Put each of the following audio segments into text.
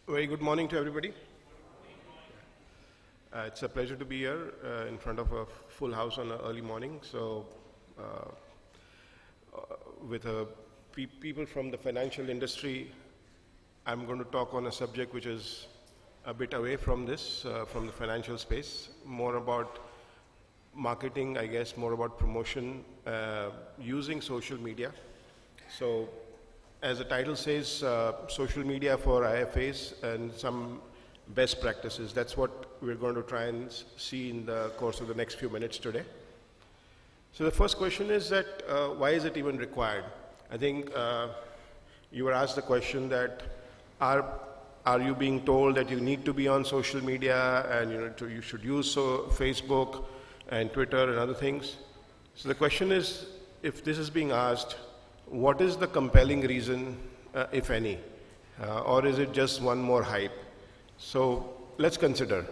Very good morning to everybody. It's a pleasure to be here in front of a full house on an early morning. So, with people from the financial industry, I'm going to talk on a subject which is a bit away from this, from the financial space, more about marketing, I guess, more about promotion, using social media. So, as the title says, social media for IFAs and some best practices. That's what we're going to try and see in the course of the next few minutes today. So the first question is that why is it even required? I think you were asked the question that are you being told that you need to be on social media and you should use Facebook and Twitter and other things. So the question is, if this is being asked, what is the compelling reason, if any, or is it just one more hype? So let's consider.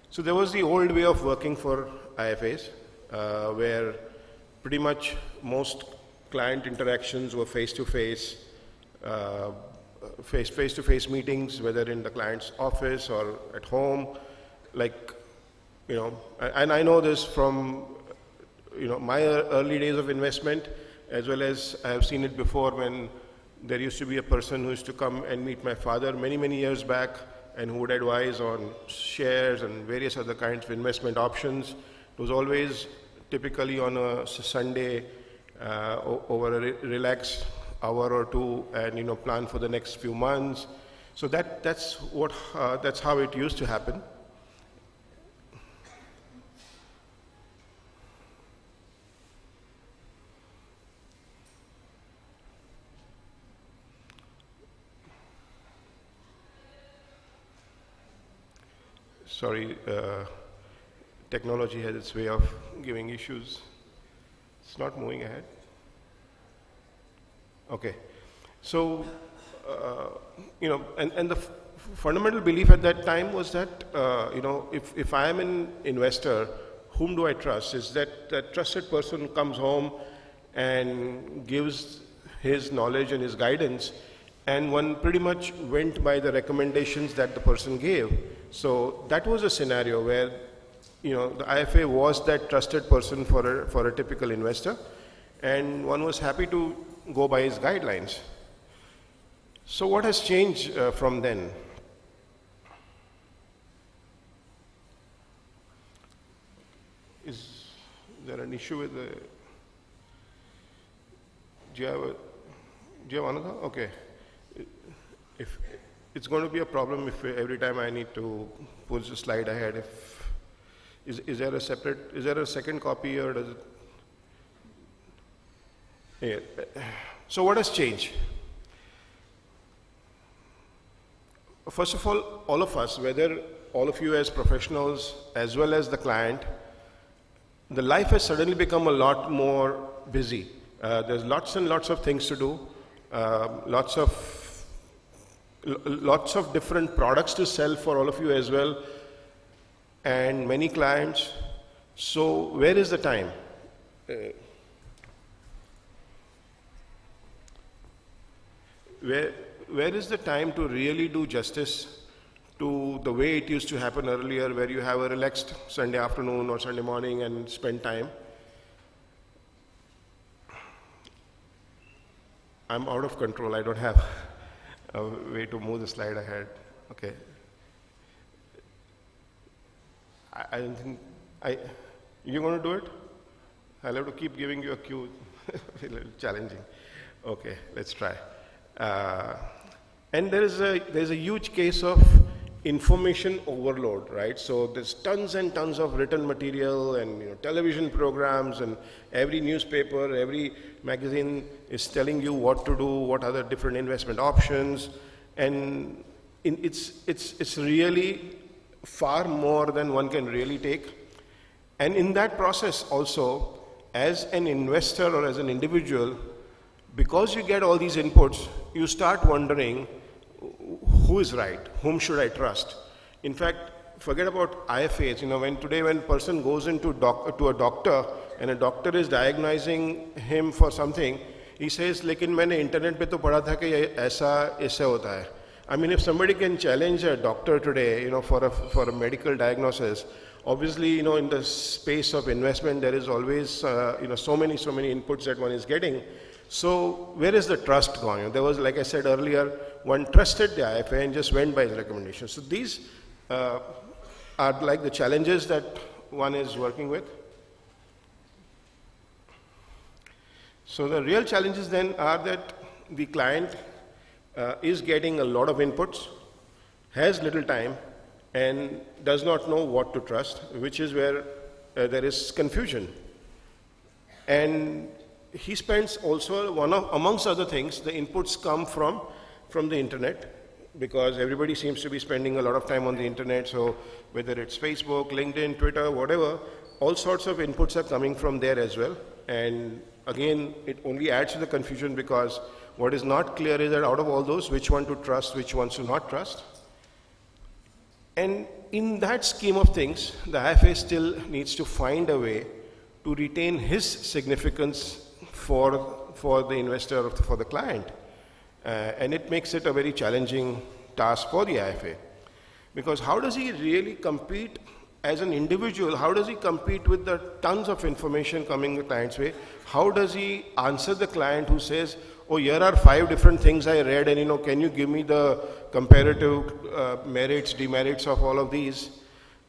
So there was the old way of working for IFAs, where pretty much most client interactions were face-to-face, face-to-face meetings, whether in the client's office or at home, and I know this from, my early days of investment, as well as I have seen it before when there used to be a person who used to come and meet my father many years back and who would advise on shares and various other kinds of investment options. It was always typically on a Sunday over a relaxed hour or two and plan for the next few months. So that's how it used to happen. Sorry, technology has its way of giving issues. It's not moving ahead. Okay. So, and the fundamental belief at that time was that, if I am an investor, whom do I trust? Is that trusted person comes home and gives his knowledge and his guidance, and one pretty much went by the recommendations that the person gave. So that was a scenario where, the IFA was that trusted person for a typical investor, and one was happy to go by his guidelines. So what has changed from then? Is there an issue with the? Do you have another? Okay. If it's going to be a problem if every time I need to push the slide ahead. Is there a second copy, or does it? Yeah. So what has changed? First of all of us, whether all of you as professionals as well as the client, the life has suddenly become a lot more busy. There's lots and lots of things to do, lots of different products to sell for all of you as well, and many clients. So where is the time? Where is the time to really do justice to the way it used to happen earlier, where you have a relaxed Sunday afternoon or Sunday morning and spend time? I'm out of control. I don't have a way to move the slide ahead. Okay. I don't think you're going to do it? I'll have to keep giving you a cue. A little challenging. Okay, let's try. And there's a huge case of information overload, right? So there's tons and tons of written material and television programs, and every newspaper, every magazine is telling you what to do, what are the different investment options, and it's really far more than one can really take. And in that process also, as an investor or as an individual, because you get all these inputs, you start wondering who is right, whom should I trust. In fact, forget about IFAs. When a person goes into to a doctor and a doctor is diagnosing him for something, he says, "लेकिन मैंने internet पे तो पढ़ा था कि ऐसा इससे होता है." I mean, if somebody can challenge a doctor today, you know, for a medical diagnosis, obviously, you know, in the space of investment, there is always, you know, so many inputs that one is getting. So where is the trust going? There was, like I said earlier, one trusted the IFA and just went by his recommendations. So these are like the challenges that one is working with. So the real challenges then are that the client is getting a lot of inputs, has little time, and does not know what to trust, which is where there is confusion. And he spends also, amongst other things, the inputs come from the internet, because everybody seems to be spending a lot of time on the internet. So whether it's Facebook, LinkedIn, Twitter, whatever, all sorts of inputs are coming from there as well. And again, it only adds to the confusion, because what is not clear is that out of all those, which one to trust, which ones to not trust. And in that scheme of things, the IFA still needs to find a way to retain his significance for the investor or for the client. And it makes it a very challenging task for the IFA. Because how does he really compete as an individual? How does he compete with the tons of information coming the client's way? How does he answer the client who says, oh, here are 5 different things I read, and you know, can you give me the comparative merits, demerits of all of these?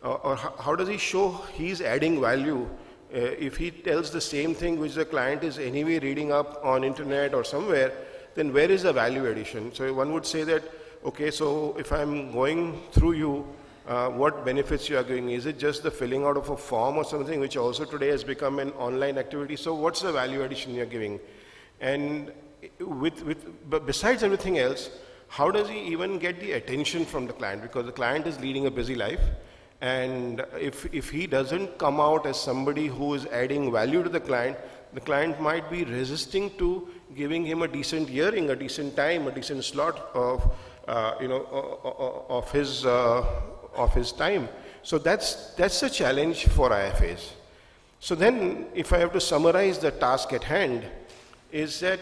Or how does he show he's adding value if he tells the same thing which the client is anyway reading up on internet or somewhere? Then where is the value addition? So one would say that, okay, so if I'm going through you, what benefits you are giving? Is it just the filling out of a form or something, which also today has become an online activity? So what's the value addition you're giving? And but besides everything else, how does he even get the attention from the client? Because the client is leading a busy life, and if he doesn't come out as somebody who is adding value to the client might be resisting to giving him a decent hearing, a decent time, a decent slot of of his time. So that's a challenge for IFAs. So then, if I have to summarize the task at hand, is that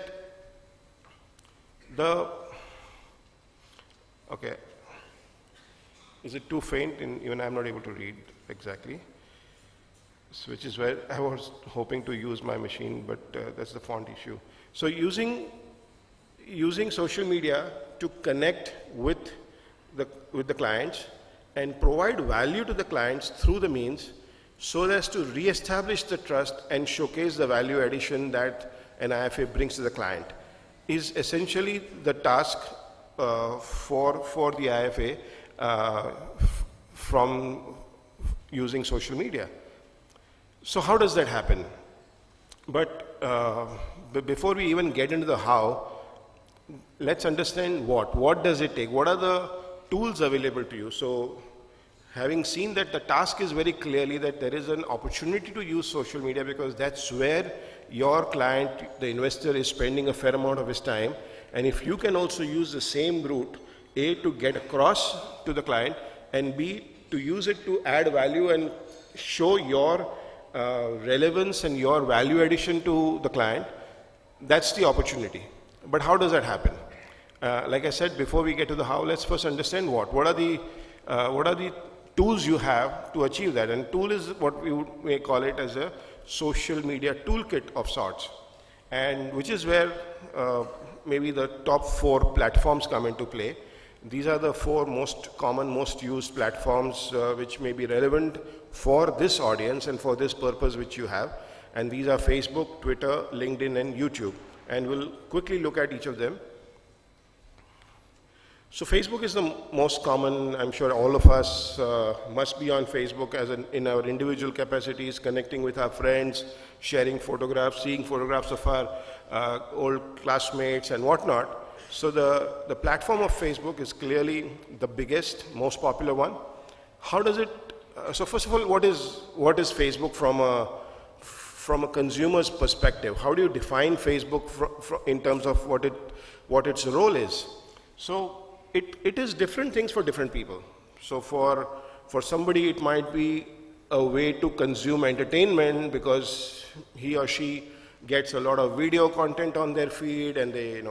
is it too faint? Even I'm not able to read exactly. So which is where I was hoping to use my machine, but that's the font issue. So using social media to connect with the clients and provide value to the clients through the means, so as to re-establish the trust and showcase the value addition that an IFA brings to the client, is essentially the task for the IFA from using social media. So how does that happen? But before we even get into the how, let's understand what does it take? What are the tools available to you? So having seen that the task is very clearly that there is an opportunity to use social media, because that's where your client, the investor, is spending a fair amount of his time. And if you can also use the same route, A, to get across to the client, and B, to use it to add value and show your relevance and your value addition to the client, that's the opportunity. But how does that happen? Like I said, before we get to the how, let's first understand what are the tools you have to achieve that. And tool is what we may call it as a social media toolkit of sorts, and which is where maybe the top 4 platforms come into play. These are the 4 most common, most used platforms which may be relevant for this audience and for this purpose which you have. And these are Facebook, Twitter, LinkedIn, and YouTube. And we'll quickly look at each of them. So Facebook is the most common. I'm sure all of us must be on Facebook in our individual capacities, connecting with our friends, sharing photographs, seeing photographs of our old classmates and whatnot. So the platform of Facebook is clearly the biggest, most popular one. How does it, so first of all, what is Facebook from a consumer's perspective? How do you define Facebook in terms of what its role is? So it is different things for different people. So for somebody, it might be a way to consume entertainment, because he or she gets a lot of video content on their feed, and they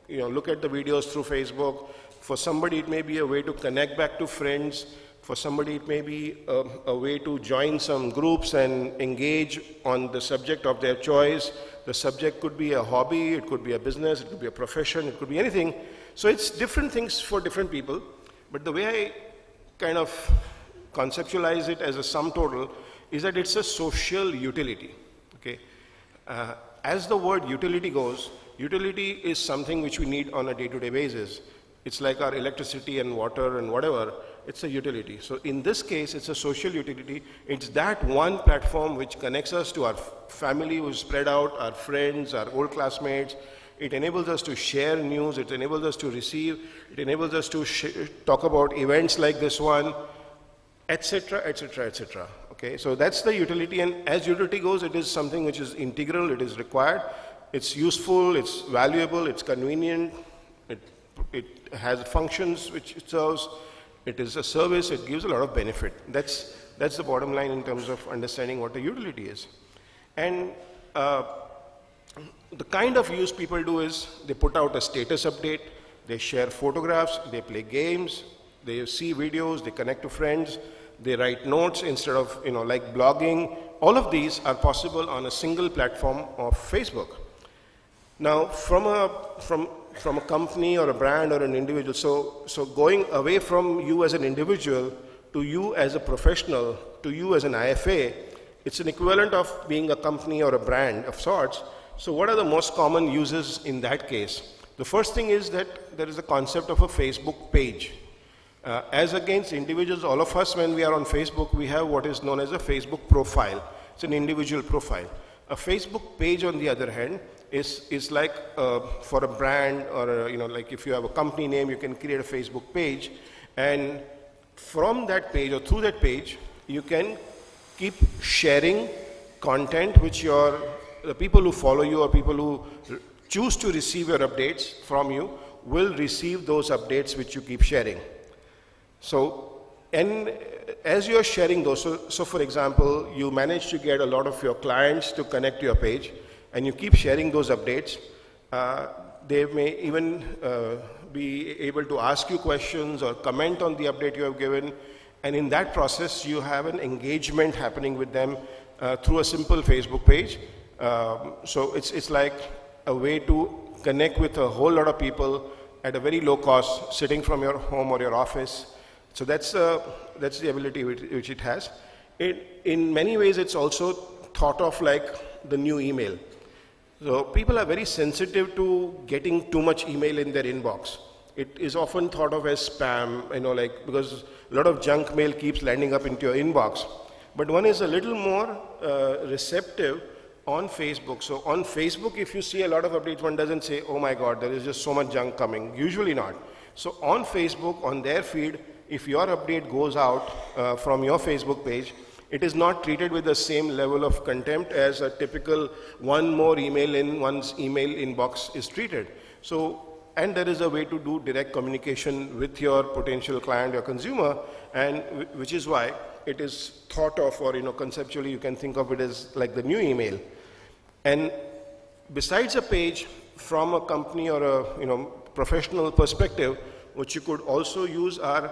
look at the videos through Facebook. For somebody, it may be a way to connect back to friends. For somebody, it may be a way to join some groups and engage on the subject of their choice. The subject could be a hobby, it could be a business, it could be a profession, it could be anything. So it's different things for different people. But the way I kind of conceptualize it as a sum total is that it's a social utility. Okay? As the word utility goes, utility is something which we need on a day-to-day basis. It's like our electricity and water and whatever. It's a utility. So in this case, it's a social utility. It's that one platform which connects us to our family who's spread out, our friends, our old classmates. It enables us to share news. It enables us to receive. It enables us to talk about events like this one, etc., etc., etc. Okay, so that's the utility. And as utility goes, it is something which is integral. It is required. It's useful. It's valuable. It's convenient. It has functions which it serves. It is a service, it gives a lot of benefit. That's the bottom line in terms of understanding what a utility is. And the kind of use people do is they put out a status update, they share photographs, they play games, they see videos, they connect to friends, they write notes instead of, like blogging. All of these are possible on a single platform of Facebook. Now, from a company or a brand or an individual, so going away from you as an individual to you as a professional, to you as an IFA, it's an equivalent of being a company or a brand of sorts. So what are the most common uses in that case? The first thing is that there is a concept of a Facebook page. As against individuals, all of us, when we are on Facebook, we have what is known as a Facebook profile. It's an individual profile. A Facebook page, on the other hand, is like for a brand or like if you have a company name, you can create a Facebook page, and from that page or through that page you can keep sharing content which the people who follow you or people who choose to receive your updates from you will receive those updates which you keep sharing. So, and as you are sharing those, so for example, you manage to get a lot of your clients to connect to your page, and you keep sharing those updates, they may even be able to ask you questions or comment on the update you have given, and in that process you have an engagement happening with them through a simple Facebook page. So it's like a way to connect with a whole lot of people at a very low cost, sitting from your home or your office. So that's the ability which it has. In many ways, it's also thought of like the new email. So people are very sensitive to getting too much email in their inbox. It is often thought of as spam, because a lot of junk mail keeps landing up into your inbox. But one is a little more receptive on Facebook. So on Facebook, if you see a lot of updates, one doesn't say, oh my God, there is just so much junk coming. Usually not. So on Facebook, on their feed, if your update goes out from your Facebook page, it is not treated with the same level of contempt as a typical one more email in one's email inbox is treated. So, and there is a way to do direct communication with your potential client or consumer, and which is why it is thought of, or conceptually you can think of it as like the new email. And besides a page, from a company or a professional perspective, what you could also use are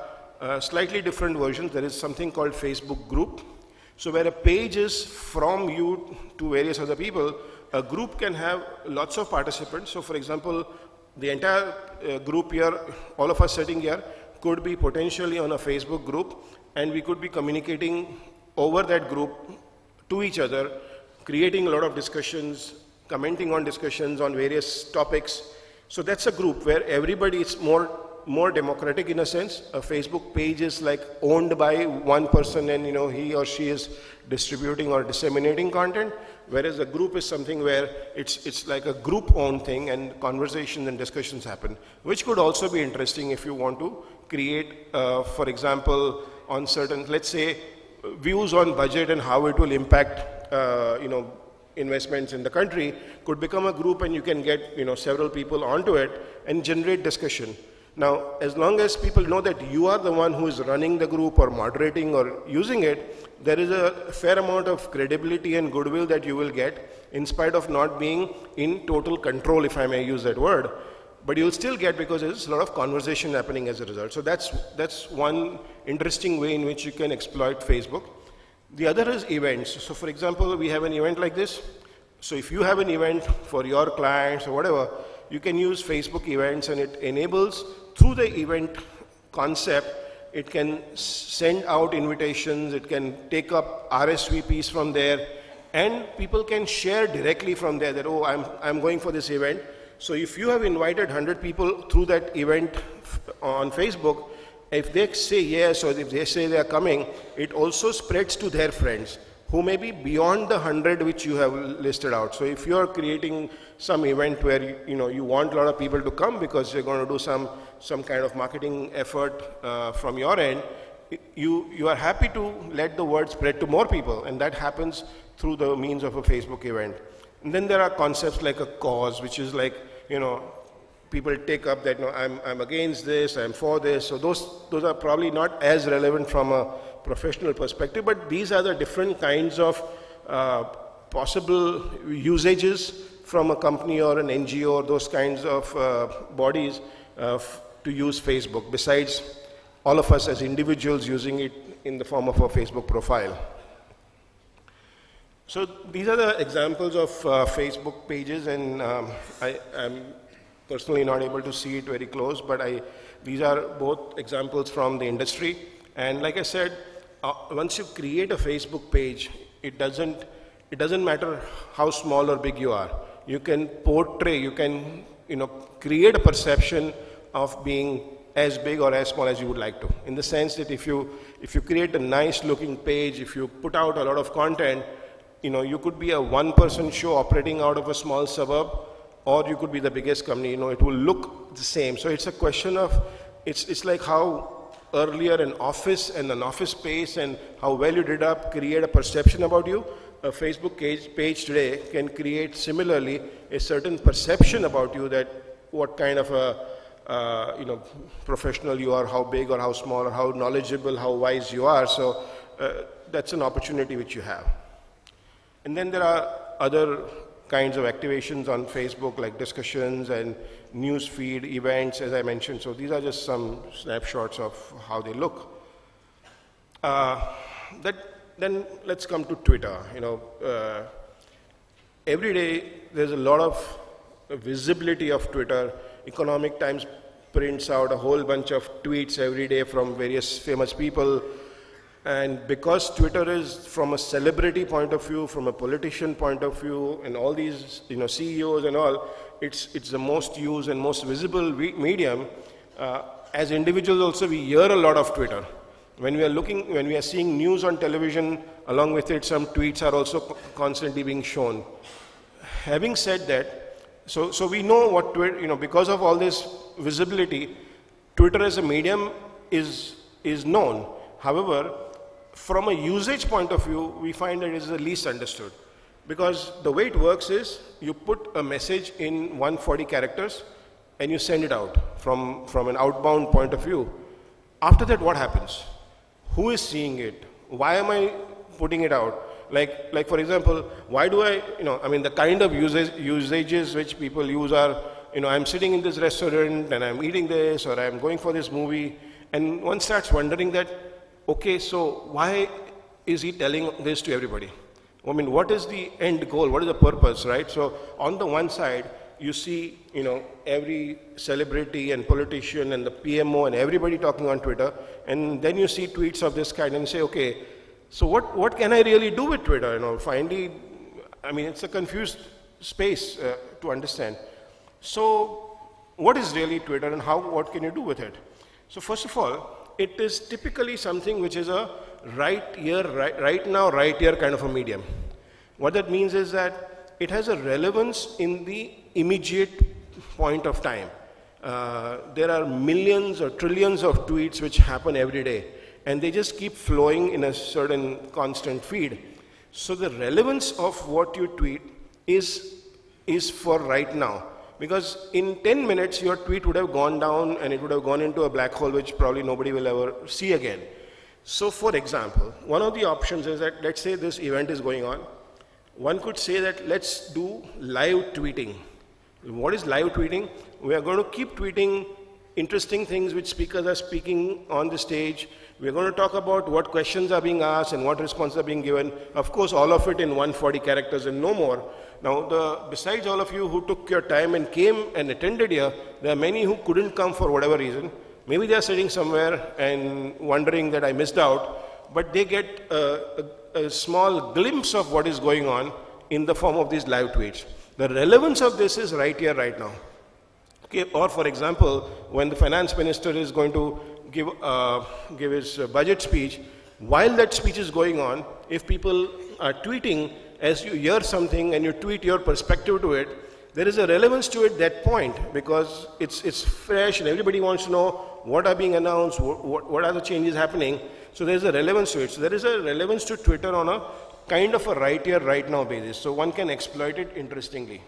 slightly different versions. There is something called Facebook group. So where a page is from you to various other people, a group can have lots of participants. So for example, the entire group here, all of us sitting here, could be potentially on a Facebook group, and we could be communicating over that group to each other, creating a lot of discussions, commenting on discussions on various topics. So that's a group where everybody is more democratic in a sense. A Facebook page is like owned by one person, and he or she is distributing or disseminating content, whereas a group is something where it's like a group owned thing, and conversations and discussions happen, which could also be interesting if you want to create, for example, on certain, let's say, views on budget and how it will impact investments in the country, could become a group, and you can get several people onto it and generate discussion. Now, as long as people know that you are the one who is running the group or moderating or using it, there is a fair amount of credibility and goodwill that you will get, in spite of not being in total control, if I may use that word. but you'll still get, because there's a lot of conversation happening as a result. So that's one interesting way in which you can exploit Facebook. The other is events. So for example, we have an event like this. So if you have an event for your clients or whatever, you can use Facebook events, and it enables, through the event concept, it can send out invitations, it can take up RSVPs from there, and people can share directly from there that, oh, I'm going for this event. So if you have invited 100 people through that event on Facebook, if they say yes, or if they say they are coming, it also spreads to their friends who may be beyond the 100 which you have listed out. So if you are creating some event where you want a lot of people to come because you're going to do some kind of marketing effort from your end, you are happy to let the word spread to more people, and that happens through the means of a Facebook event. And then there are concepts like a cause, which is like, people take up that, I'm against this, I'm for this. So those are probably not as relevant from a professional perspective, but these are the different kinds of possible usages from a company or an NGO or those kinds of bodies to use Facebook, besides all of us as individuals using it in the form of a Facebook profile. So these are the examples of Facebook pages, and I'm personally not able to see it very close, but these are both examples from the industry. And like I said, once you create a Facebook page, it doesn't matter how small or big you are. You can portray, you can create a perception of being as big or as small as you would like to. In the sense that if you create a nice looking page, if you put out a lot of content, you could be a one-person show operating out of a small suburb, or you could be the biggest company. It will look the same. So it's a question of, it's like how earlier an office and an office space and how well you did up create a perception about you. A Facebook page today can create similarly a certain perception about you, that what kind of a professional you are, how big or how small or how knowledgeable, how wise you are. So that's an opportunity which you have. And then there are other kinds of activations on Facebook, like discussions and news feed events, as I mentioned. So these are just some snapshots of how they look. Then let's come to Twitter. Every day there's a lot of visibility of Twitter. Economic Times prints out a whole bunch of tweets every day from various famous people. And because Twitter is, from a celebrity point of view, from a politician point of view, and all these CEOs and all, it's the most used and most visible medium. As individuals also, we hear a lot of Twitter. When we are seeing news on television, along with it, some tweets are also constantly being shown. Having said that, so we know what Twitter, because of all this visibility, Twitter as a medium is known. However, from a usage point of view, we find that it is the least understood. Because the way it works is, you put a message in 140 characters and you send it out from an outbound point of view. After that, what happens? Who is seeing it? Why am I putting it out? Like for example, why do the kind of usages which people use are, I'm sitting in this restaurant and I'm eating this, or I'm going for this movie, and one starts wondering that, okay, so why is he telling this to everybody? What is the end goal? What is the purpose, right? So on the one side, you see, every celebrity and politician and the PMO and everybody talking on Twitter, and then you see tweets of this kind and you say, okay, so what can I really do with Twitter? Finally, it's a confused space to understand. So what is really Twitter, and what can you do with it? So first of all, it is typically something which is a right now, right here kind of a medium. What that means is that it has a relevance in the immediate point of time. There are millions or trillions of tweets which happen every day, and they just keep flowing in a certain constant feed. So the relevance of what you tweet is for right now. Because in 10 minutes, your tweet would have gone down and it would have gone into a black hole which probably nobody will ever see again. So for example, one of the options is that, let's say this event is going on. One could say that let's do live tweeting, What is live tweeting? We are going to keep tweeting interesting things which speakers are speaking on the stage. We're going to talk about what questions are being asked and what responses are being given. Of course, all of it in 140 characters and no more. Now, besides all of you who took your time and came and attended here, there are many who couldn't come for whatever reason. Maybe they are sitting somewhere and wondering that I missed out, but they get a small glimpse of what is going on in the form of these live tweets. The relevance of this is right here, right now. Okay, or for example, when the finance minister is going to give his budget speech, while that speech is going on, if people are tweeting, as you hear something and you tweet your perspective to it, there is a relevance to it at that point because it's fresh and everybody wants to know what are being announced, what are the changes happening. So there is a relevance to it. So there is a relevance to Twitter on a kind of a right here, right now basis. So one can exploit it interestingly.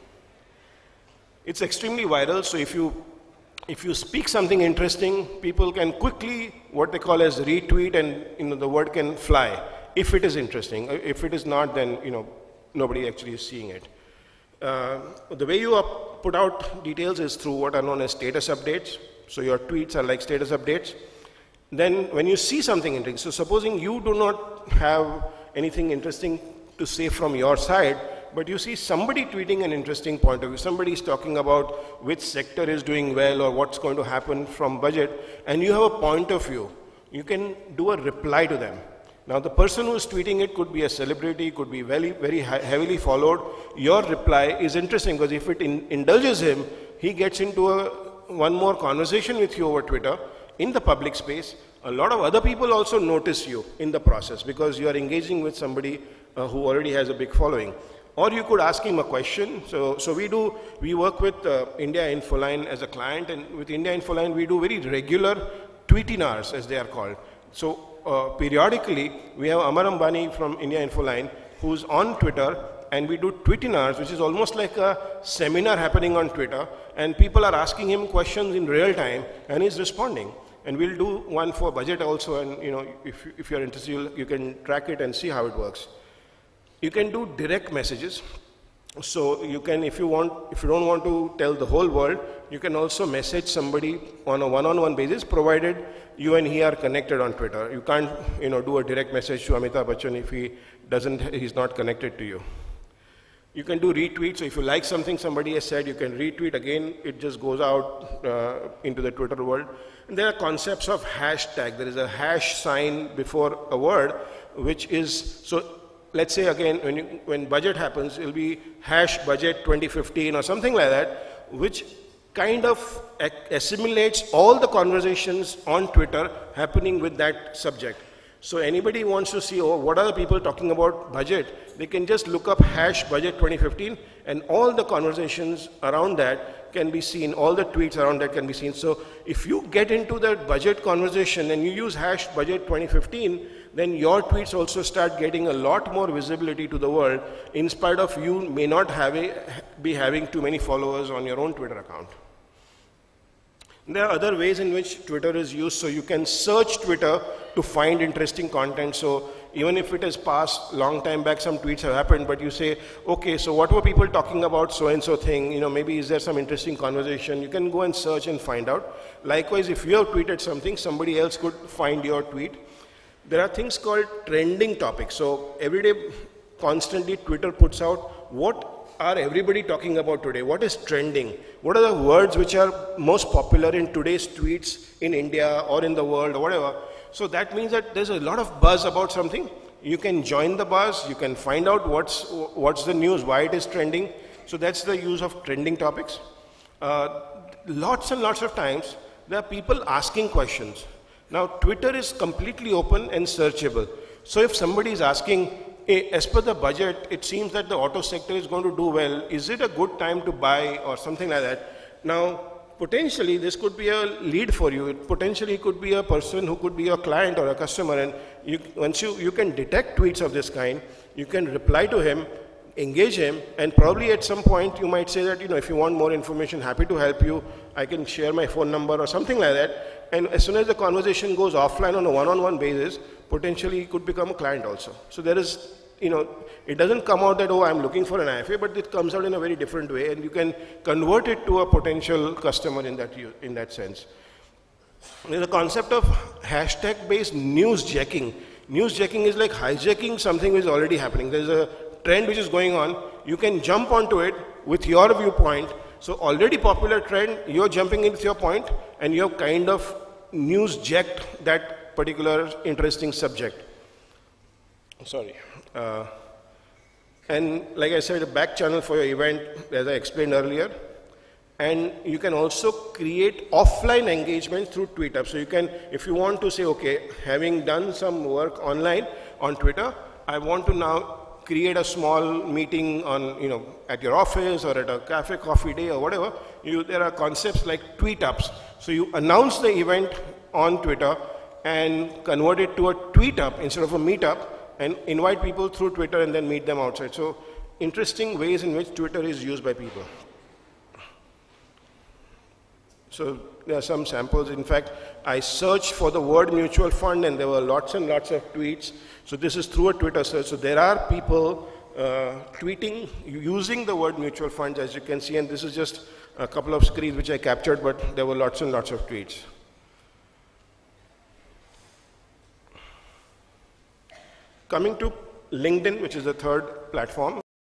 It's extremely viral, so if you speak something interesting, people can quickly, what they call as retweet, and the word can fly, if it is interesting. If it is not, then nobody actually is seeing it. The way you put out details is through what are known as status updates. So your tweets are like status updates. Then when you see something interesting, so supposing you do not have anything interesting to say from your side, but you see somebody tweeting an interesting point of view, somebody is talking about which sector is doing well or what's going to happen from budget, and you have a point of view, you can do a reply to them. Now the person who is tweeting it could be a celebrity, could be very, very heavily followed. Your reply is interesting because if it indulges him, he gets into one more conversation with you over Twitter in the public space. A lot of other people also notice you in the process because you are engaging with somebody who already has a big following. Or you could ask him a question. So we work with India Infoline as a client, and with India Infoline we do very regular tweetinars, as they are called. So periodically we have Amar Ambani from India Infoline who's on Twitter, and we do tweetinars, which is almost like a seminar happening on Twitter, and people are asking him questions in real time and he's responding. And we'll do one for budget also, and if you're interested, you can track it and see how it works. You can do direct messages. So you can, if you don't want to tell the whole world, you can also message somebody on a one-on-one basis, provided you and he are connected on Twitter. You can't, do a direct message to Amitabh Bachchan if he's not connected to you. You can do retweets. So if you like something somebody has said, you can retweet. Again, it just goes out into the Twitter world. And there are concepts of hashtag. There is a hash sign before a word, which is, so let's say again, when budget happens, it'll be hash budget 2015 or something like that, which kind of assimilates all the conversations on Twitter happening with that subject. So anybody wants to see, what are the people talking about budget, they can just look up hash budget 2015 and all the conversations around that can be seen, all the tweets around that can be seen. So if you get into that budget conversation and you use hash budget 2015, then your tweets also start getting a lot more visibility to the world, in spite of you may not be having too many followers on your own Twitter account. There are other ways in which Twitter is used. So you can search Twitter to find interesting content. So even if it has passed long time back, some tweets have happened, but you say, okay, so what were people talking about so-and-so thing? Maybe is there some interesting conversation? You can go and search and find out. Likewise, if you have tweeted something, somebody else could find your tweet. There are things called trending topics. So every day, constantly, Twitter puts out what are everybody talking about today? What is trending? What are the words which are most popular in today's tweets in India or in the world or whatever? So that means that there's a lot of buzz about something. You can join the buzz. You can find out what's the news, why it is trending. So that's the use of trending topics. Lots and lots of times, there are people asking questions. Now, Twitter is completely open and searchable. So if somebody is asking, as per the budget, it seems that the auto sector is going to do well. Is it a good time to buy or something like that? Now, potentially, this could be a lead for you. It potentially could be a person who could be your client or a customer. And once you can detect tweets of this kind, you can reply to him, engage him, and probably at some point you might say that, if you want more information, happy to help you. I can share my phone number or something like that. And as soon as the conversation goes offline on a one-on-one basis, potentially he could become a client also. So there is you know, it doesn't come out that, oh, I'm looking for an IFA, but it comes out in a very different way, and you can convert it to a potential customer in that sense. There's a concept of hashtag-based newsjacking. Newsjacking is like hijacking something which is already happening. There's a trend which is going on. You can jump onto it with your viewpoint. So already popular trend, you're jumping in with your point, and you're kind of newsjacked that particular interesting subject. Sorry. And like I said, a back channel for your event, as I explained earlier. And you can also create offline engagement through Twitter. So you can, if you want to say, okay, having done some work online on Twitter, I want to now create a small meeting on, you know, at your office or at a cafe coffee day or whatever. There are concepts like tweet ups. So you announce the event on Twitter and convert it to a tweet up instead of a meetup, and invite people through Twitter and then meet them outside. So interesting ways in which Twitter is used by people. So there are some samples. In fact, I searched for the word mutual fund and there were lots and lots of tweets. So this is through a Twitter search. So there are people tweeting using the word mutual funds, as you can see, and this is just a couple of screens which I captured, but there were lots and lots of tweets. Coming to LinkedIn, which is the third platform.